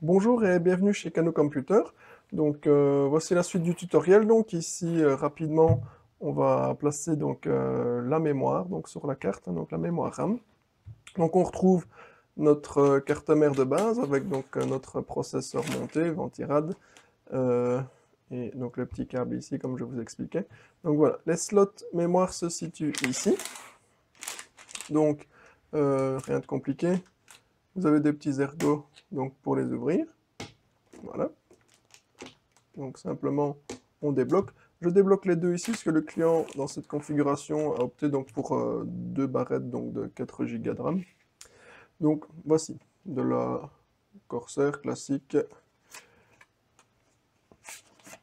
Bonjour et bienvenue chez Kano Computer. Voici la suite du tutoriel. Donc ici rapidement on va placer la mémoire sur la carte, donc la mémoire RAM. Donc on retrouve notre carte mère de base avec notre processeur monté, Ventirad, et donc le petit câble ici comme je vous expliquais. Donc voilà, les slots mémoire se situent ici. Donc rien de compliqué. Vous avez des petits ergots pour les ouvrir. Voilà. Donc simplement, on débloque. Je débloque les deux ici parce que le client, dans cette configuration, a opté pour deux barrettes de 4 Go de RAM. Donc voici, de la Corsair classique.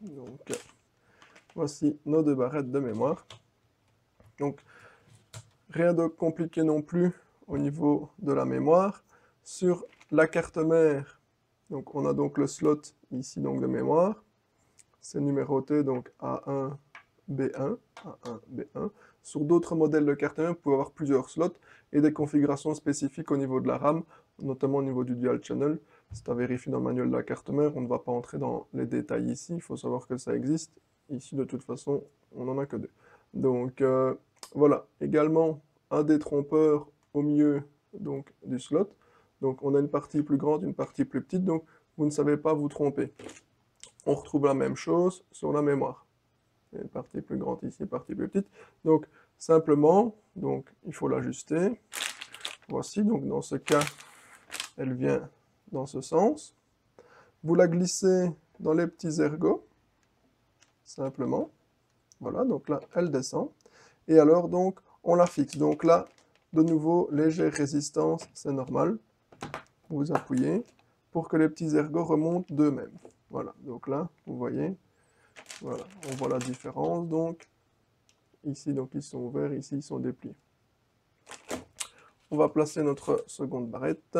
Donc voici nos deux barrettes de mémoire. Donc rien de compliqué non plus au niveau de la mémoire. Sur la carte mère, donc on a donc le slot ici de mémoire. C'est numéroté donc A1, B1, A1, B1. Sur d'autres modèles de carte mère, vous pouvez avoir plusieurs slots et des configurations spécifiques au niveau de la RAM, notamment au niveau du dual channel. C'est à vérifier dans le manuel de la carte mère, on ne va pas entrer dans les détails ici, il faut savoir que ça existe. Ici, de toute façon, on n'en a que deux. Donc voilà, également un détrompeur au milieu du slot. Donc on a une partie plus grande, une partie plus petite, donc vous ne savez pas vous tromper. On retrouve la même chose sur la mémoire. Une partie plus grande ici, une partie plus petite. Donc simplement, il faut l'ajuster. Voici, donc dans ce cas, elle vient dans ce sens. Vous la glissez dans les petits ergots, simplement. Voilà, donc là, elle descend. Et alors, on la fixe. Donc là, de nouveau, légère résistance, c'est normal. Vous appuyez pour que les petits ergots remontent d'eux-mêmes. Voilà, donc là, vous voyez, voilà, on voit la différence. Donc, ici, ils sont ouverts, ici, ils sont dépliés. On va placer notre seconde barrette.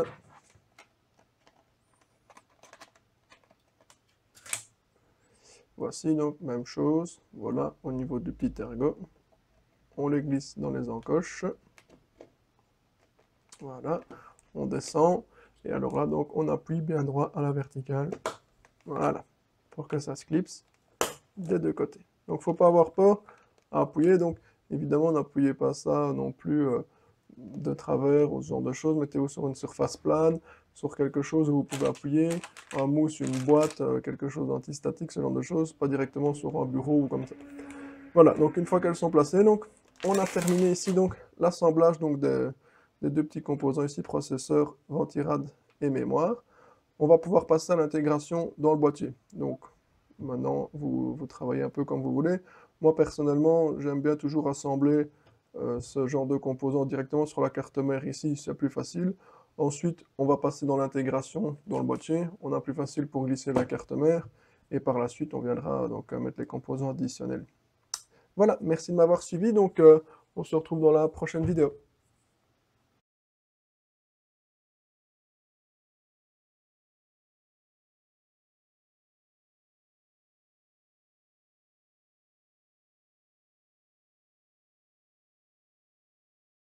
Voici donc, même chose, voilà, au niveau du petit ergot. On les glisse dans les encoches. Voilà, on descend. Et alors là, on appuie bien droit à la verticale. Voilà, pour que ça se clipse des deux côtés. Donc, il ne faut pas avoir peur à appuyer. Donc, évidemment, n'appuyez pas ça non plus de travers ou ce genre de choses. Mettez-vous sur une surface plane, sur quelque chose où vous pouvez appuyer, un mousse, une boîte, quelque chose d'antistatique, ce genre de choses, pas directement sur un bureau ou comme ça. Voilà, donc une fois qu'elles sont placées, on a terminé ici l'assemblage des deux petits composants ici, processeur, Ventirad et mémoire. On va pouvoir passer à l'intégration dans le boîtier. Donc maintenant, vous travaillez un peu comme vous voulez. Moi personnellement, j'aime bien toujours assembler ce genre de composants directement sur la carte mère ici, c'est plus facile. Ensuite, on va passer dans l'intégration dans le boîtier. On a plus facile pour glisser la carte mère. Et par la suite, on viendra mettre les composants additionnels. Voilà, merci de m'avoir suivi. On se retrouve dans la prochaine vidéo.